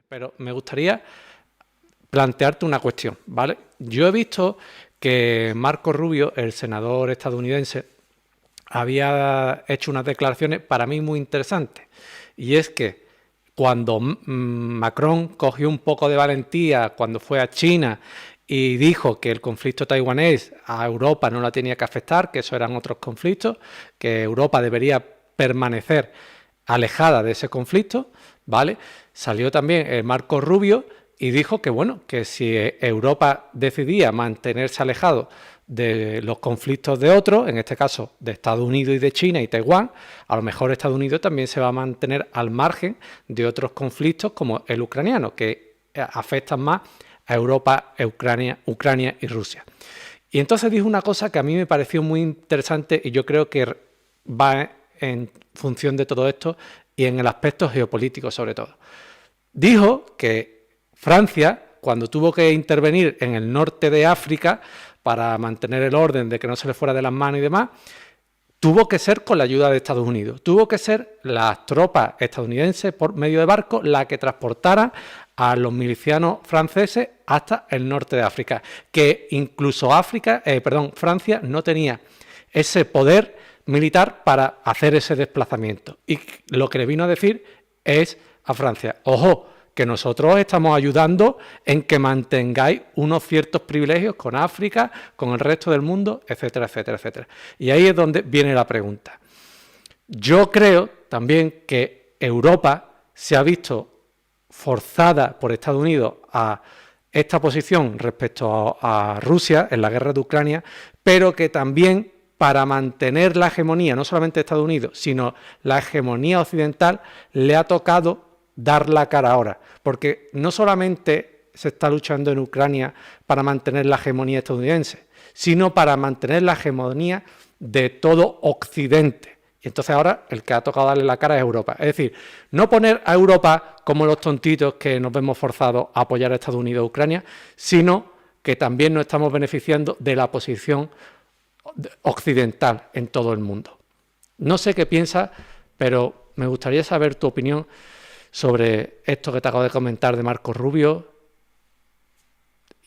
pero me gustaría plantearte una cuestión, ¿vale? Yo he visto que Marco Rubio, el senador estadounidense, había hecho unas declaraciones para mí muy interesantes. Y es que cuando Macron cogió un poco de valentía cuando fue a China y dijo que el conflicto taiwanés a Europa no la tenía que afectar, que eso eran otros conflictos, que Europa debería permanecer alejada de ese conflicto, ¿vale? Salió también Marco Rubio y dijo que, bueno, que si Europa decidía mantenerse alejado de los conflictos de otros, en este caso de Estados Unidos y de China y Taiwán, a lo mejor Estados Unidos también se va a mantener al margen de otros conflictos como el ucraniano, que afectan más a Europa, Ucrania y Rusia. Y entonces dijo una cosa que a mí me pareció muy interesante y yo creo que va en función de todo esto y en el aspecto geopolítico sobre todo. Dijo que Francia, cuando tuvo que intervenir en el norte de África para mantener el orden de que no se le fuera de las manos y demás, tuvo que ser con la ayuda de Estados Unidos. Tuvo que ser las tropas estadounidenses por medio de barco la que transportaran a los milicianos franceses hasta el norte de África. Que incluso Francia no tenía ese poder militar para hacer ese desplazamiento. Y lo que le vino a decir es a Francia, ojo, que nosotros estamos ayudando en que mantengáis unos ciertos privilegios con África, con el resto del mundo, etcétera, etcétera, etcétera. Y ahí es donde viene la pregunta. Yo creo también que Europa se ha visto forzada por Estados Unidos a esta posición respecto a Rusia en la guerra de Ucrania, pero que también para mantener la hegemonía, no solamente de Estados Unidos, sino la hegemonía occidental, le ha tocado dar la cara ahora, porque no solamente se está luchando en Ucrania para mantener la hegemonía estadounidense, sino para mantener la hegemonía de todo Occidente. Y entonces ahora el que ha tocado darle la cara es Europa. Es decir, no poner a Europa como los tontitos que nos vemos forzados a apoyar a Estados Unidos e Ucrania, sino que también nos estamos beneficiando de la posición occidental en todo el mundo. No sé qué piensas, pero me gustaría saber tu opinión sobre esto que te acabo de comentar de Marco Rubio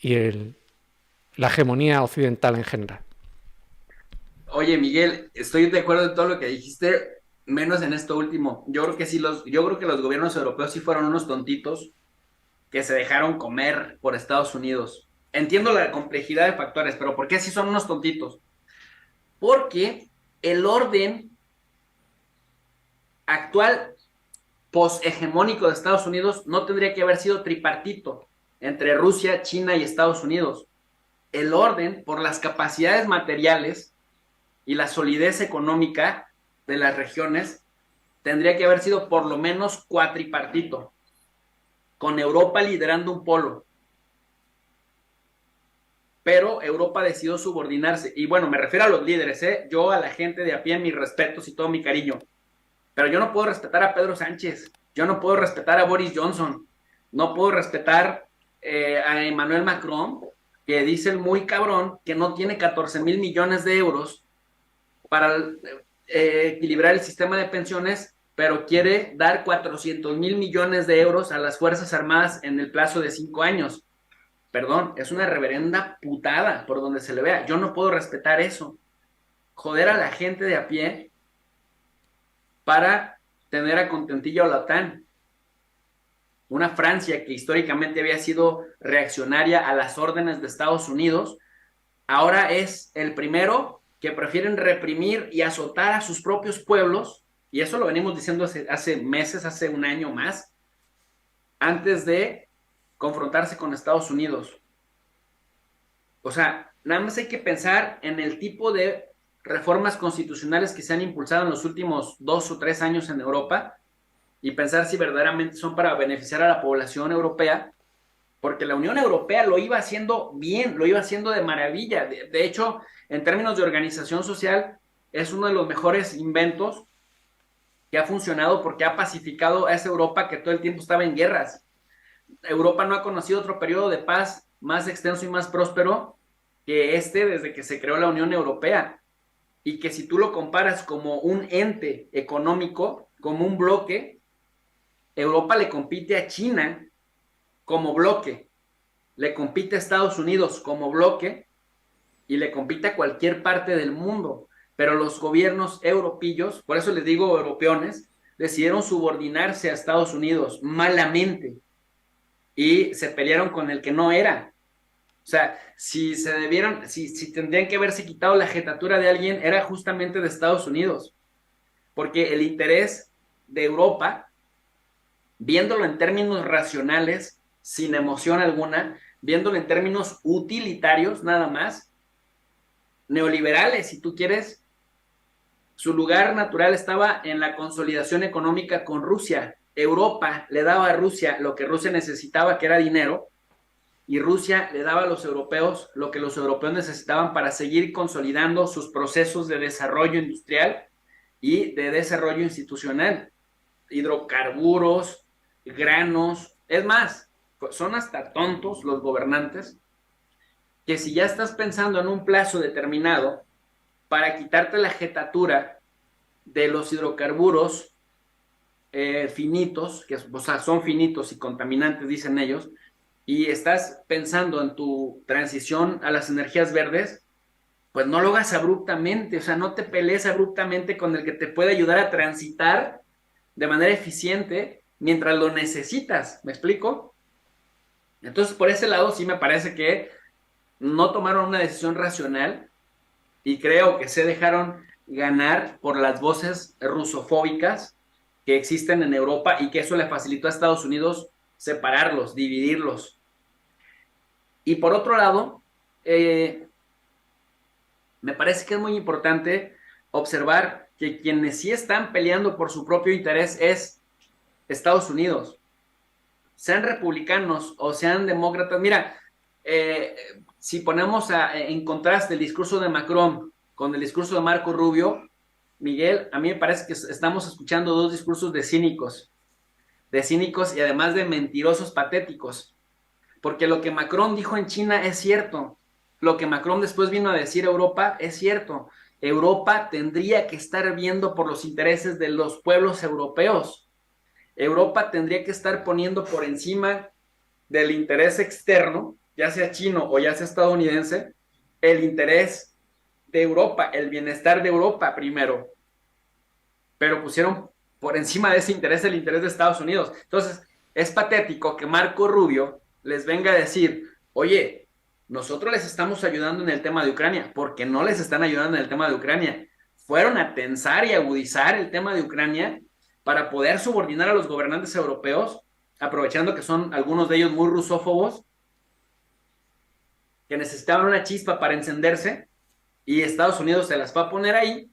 y la hegemonía occidental en general. Oye, Miguel, estoy de acuerdo en todo lo que dijiste, menos en esto último. Yo creo que sí, yo creo que los gobiernos europeos sí fueron unos tontitos que se dejaron comer por Estados Unidos. Entiendo la complejidad de factores, pero ¿por qué sí son unos tontitos? Porque el orden actual post-hegemónico de Estados Unidos no tendría que haber sido tripartito entre Rusia, China y Estados Unidos. El orden, por las capacidades materiales y la solidez económica de las regiones, tendría que haber sido por lo menos cuatripartito, con Europa liderando un polo. Pero Europa decidió subordinarse. Y bueno, me refiero a los líderes, ¿eh? Yo a la gente de a pie, mis respetos y todo mi cariño. Pero yo no puedo respetar a Pedro Sánchez, yo no puedo respetar a Boris Johnson, no puedo respetar a Emmanuel Macron, que dice el muy cabrón que no tiene 14,000 millones de euros para equilibrar el sistema de pensiones, pero quiere dar 400,000 millones de euros a las Fuerzas Armadas en el plazo de 5 años. Perdón, es una reverenda putada por donde se le vea. Yo no puedo respetar eso. Joder a la gente de a pie para tener a contentillo a la OTAN. Una Francia que históricamente había sido reaccionaria a las órdenes de Estados Unidos, ahora es el primero que prefieren reprimir y azotar a sus propios pueblos, y eso lo venimos diciendo hace meses, hace un año más, antes de confrontarse con Estados Unidos. O sea, nada más hay que pensar en el tipo de reformas constitucionales que se han impulsado en los últimos 2 o 3 años en Europa y pensar si verdaderamente son para beneficiar a la población europea, porque la Unión Europea lo iba haciendo bien, lo iba haciendo de maravilla. De hecho, en términos de organización social, es uno de los mejores inventos que ha funcionado porque ha pacificado a esa Europa que todo el tiempo estaba en guerras. Europa no ha conocido otro periodo de paz más extenso y más próspero que este desde que se creó la Unión Europea. Y que si tú lo comparas como un ente económico, como un bloque, Europa le compite a China como bloque, le compite a Estados Unidos como bloque y le compite a cualquier parte del mundo. Pero los gobiernos europeos, por eso les digo europeones, decidieron subordinarse a Estados Unidos malamente y se pelearon con el que no era. O sea, si tendrían que haberse quitado la jetatura de alguien, era justamente de Estados Unidos, porque el interés de Europa, viéndolo en términos racionales, sin emoción alguna, viéndolo en términos utilitarios nada más, neoliberales, si tú quieres, su lugar natural estaba en la consolidación económica con Rusia. Europa le daba a Rusia lo que Rusia necesitaba, que era dinero, y Rusia le daba a los europeos lo que los europeos necesitaban para seguir consolidando sus procesos de desarrollo industrial y de desarrollo institucional. Hidrocarburos, granos, es más, son hasta tontos los gobernantes que si ya estás pensando en un plazo determinado para quitarte la jetatura de los hidrocarburos finitos, que o sea, son finitos y contaminantes, dicen ellos, y estás pensando en tu transición a las energías verdes, pues no lo hagas abruptamente, o sea, no te pelees abruptamente con el que te puede ayudar a transitar de manera eficiente mientras lo necesitas, ¿me explico? Entonces, por ese lado sí me parece que no tomaron una decisión racional y creo que se dejaron ganar por las voces rusofóbicas que existen en Europa y que eso le facilitó a Estados Unidos separarlos, dividirlos. Y por otro lado, me parece que es muy importante observar que quienes sí están peleando por su propio interés es Estados Unidos, sean republicanos o sean demócratas. Mira, si ponemos en contraste el discurso de Macron con el discurso de Marco Rubio, Miguel, a mí me parece que estamos escuchando dos discursos de cínicos y además de mentirosos patéticos, porque lo que Macron dijo en China es cierto, lo que Macron después vino a decir a Europa es cierto. Europa tendría que estar viendo por los intereses de los pueblos europeos. Europa tendría que estar poniendo por encima del interés externo, ya sea chino o ya sea estadounidense, el interés de Europa, el bienestar de Europa primero. Pero pusieron por encima de ese interés el interés de Estados Unidos. Entonces, es patético que Marco Rubio les venga a decir, oye, nosotros les estamos ayudando en el tema de Ucrania, porque no les están ayudando en el tema de Ucrania. Fueron a tensar y agudizar el tema de Ucrania para poder subordinar a los gobernantes europeos, aprovechando que son algunos de ellos muy rusófobos, que necesitaban una chispa para encenderse, y Estados Unidos se las va a poner ahí,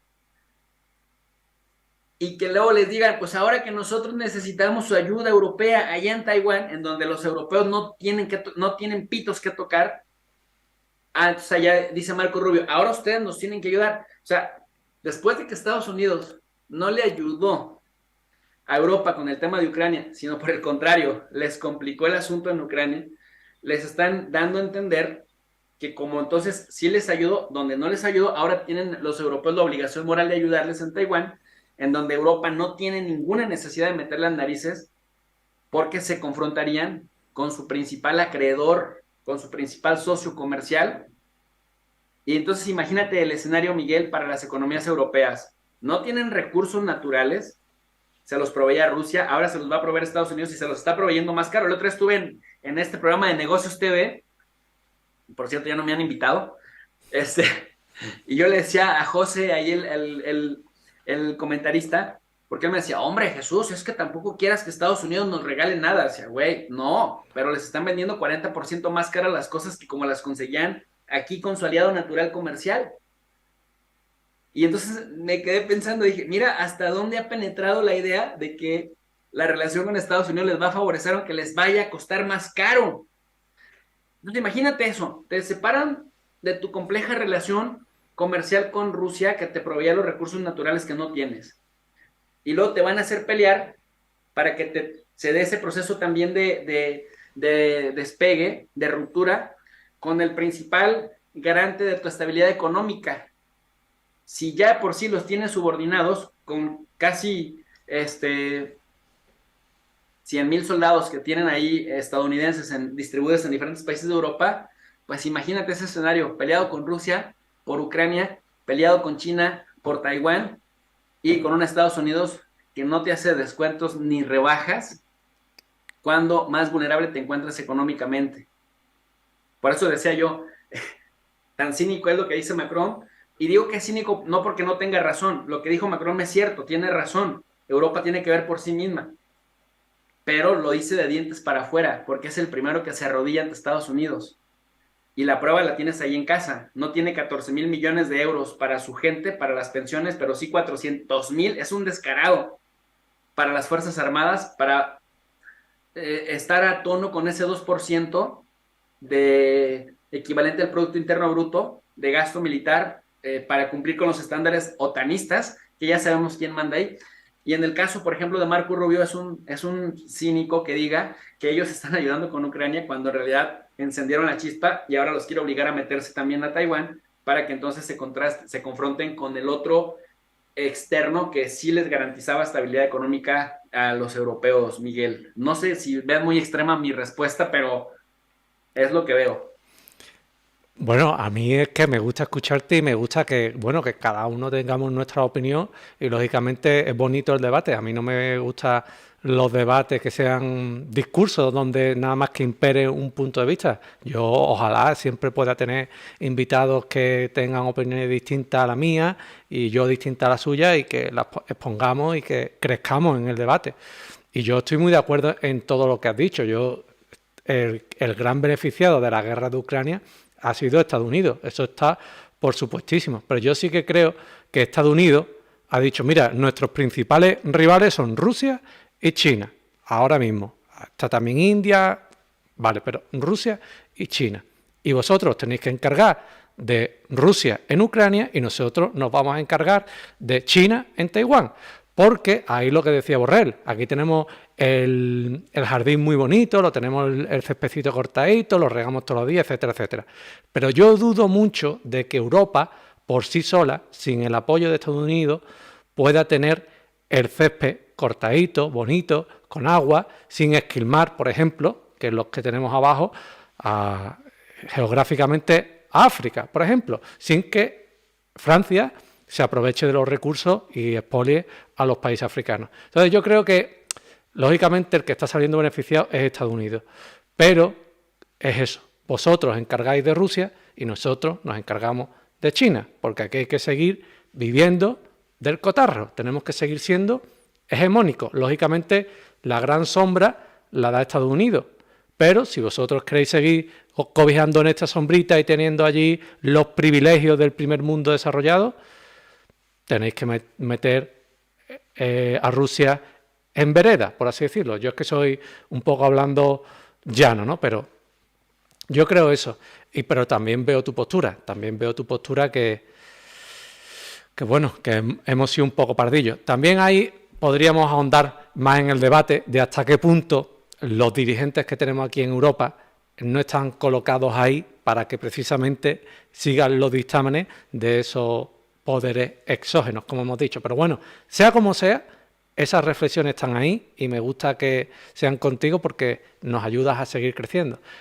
y que luego les digan, pues ahora que nosotros necesitamos su ayuda europea allá en Taiwán, en donde los europeos no tienen pitos que tocar, entonces allá dice Marco Rubio, ahora ustedes nos tienen que ayudar. O sea, después de que Estados Unidos no le ayudó a Europa con el tema de Ucrania, sino por el contrario, les complicó el asunto en Ucrania, les están dando a entender que como entonces sí les ayudó, donde no les ayudó, ahora tienen los europeos la obligación moral de ayudarles en Taiwán, en donde Europa no tiene ninguna necesidad de meter las narices porque se confrontarían con su principal acreedor, con su principal socio comercial. Y entonces imagínate el escenario, Miguel, para las economías europeas. No tienen recursos naturales, se los proveía Rusia, ahora se los va a proveer Estados Unidos y se los está proveyendo más caro. El otro día estuve en este programa de Negocios TV, por cierto, ya no me han invitado, y yo le decía a José, ahí el comentarista, porque él me decía, hombre, Jesús, es que tampoco quieras que Estados Unidos nos regale nada. Decía, güey, no, pero les están vendiendo 40% más caras las cosas que como las conseguían aquí con su aliado natural comercial. Y entonces me quedé pensando, dije, mira, hasta dónde ha penetrado la idea de que la relación con Estados Unidos les va a favorecer aunque les vaya a costar más caro. Entonces imagínate eso, te separan de tu compleja relación comercial con Rusia que te proveía los recursos naturales que no tienes. Y luego te van a hacer pelear para que se dé ese proceso también de despegue, de ruptura, con el principal garante de tu estabilidad económica. Si ya por sí los tienes subordinados con casi 100,000 soldados que tienen ahí estadounidenses distribuidos en diferentes países de Europa, pues imagínate ese escenario, peleado con Rusia por Ucrania, peleado con China por Taiwán y con un Estados Unidos que no te hace descuentos ni rebajas cuando más vulnerable te encuentras económicamente. Por eso decía yo, tan cínico es lo que dice Macron, y digo que es cínico no porque no tenga razón, lo que dijo Macron es cierto, tiene razón, Europa tiene que ver por sí misma, pero lo dice de dientes para afuera, porque es el primero que se arrodilla ante Estados Unidos. Y la prueba la tienes ahí en casa. No tiene 14,000 millones de euros para su gente, para las pensiones, pero sí 400,000. Es un descarado para las Fuerzas Armadas, para estar a tono con ese 2% de equivalente al Producto Interno Bruto de gasto militar para cumplir con los estándares otanistas, que ya sabemos quién manda ahí. Y en el caso, por ejemplo, de Marco Rubio, es un cínico que diga que ellos están ayudando con Ucrania cuando en realidad encendieron la chispa y ahora los quiere obligar a meterse también a Taiwán para que entonces se confronten con el otro externo que sí les garantizaba estabilidad económica a los europeos, Miguel. No sé si ves muy extrema mi respuesta, pero es lo que veo. Bueno, a mí es que me gusta escucharte y me gusta que, bueno, que cada uno tengamos nuestra opinión y lógicamente es bonito el debate. A mí no me gustan los debates que sean discursos donde nada más que impere un punto de vista. Yo ojalá siempre pueda tener invitados que tengan opiniones distintas a la mía y yo distinta a la suya y que las expongamos y que crezcamos en el debate. Y yo estoy muy de acuerdo en todo lo que has dicho. El gran beneficiado de la guerra de Ucrania ha sido Estados Unidos, eso está por supuestísimo, pero yo sí que creo que Estados Unidos ha dicho, mira, nuestros principales rivales son Rusia y China, ahora mismo, está también India, vale, pero Rusia y China, y vosotros tenéis que encargar de Rusia en Ucrania y nosotros nos vamos a encargar de China en Taiwán. Porque ahí lo que decía Borrell, aquí tenemos el jardín muy bonito, lo tenemos el céspedcito cortadito, lo regamos todos los días, etcétera, etcétera. Pero yo dudo mucho de que Europa, por sí sola, sin el apoyo de Estados Unidos, pueda tener el césped cortadito, bonito, con agua, sin esquilmar, por ejemplo, que es los que tenemos abajo, geográficamente a África, por ejemplo, sin que Francia se aproveche de los recursos y expolie a los países africanos. Entonces yo creo que, lógicamente, el que está saliendo beneficiado es Estados Unidos. Pero es eso, vosotros encargáis de Rusia y nosotros nos encargamos de China, porque aquí hay que seguir viviendo del cotarro, tenemos que seguir siendo hegemónicos. Lógicamente, la gran sombra la da Estados Unidos, pero si vosotros queréis seguir cobijando en esta sombrita y teniendo allí los privilegios del primer mundo desarrollado, tenéis que meter a Rusia en vereda, por así decirlo. Yo es que soy un poco hablando llano, ¿no? Pero yo creo eso. Pero también veo tu postura. También veo tu postura que bueno, que hemos sido un poco pardillos. También ahí podríamos ahondar más en el debate de hasta qué punto los dirigentes que tenemos aquí en Europa no están colocados ahí para que precisamente sigan los dictámenes de esos poderes exógenos, como hemos dicho. Pero bueno, sea como sea, esas reflexiones están ahí y me gusta que sean contigo porque nos ayudas a seguir creciendo.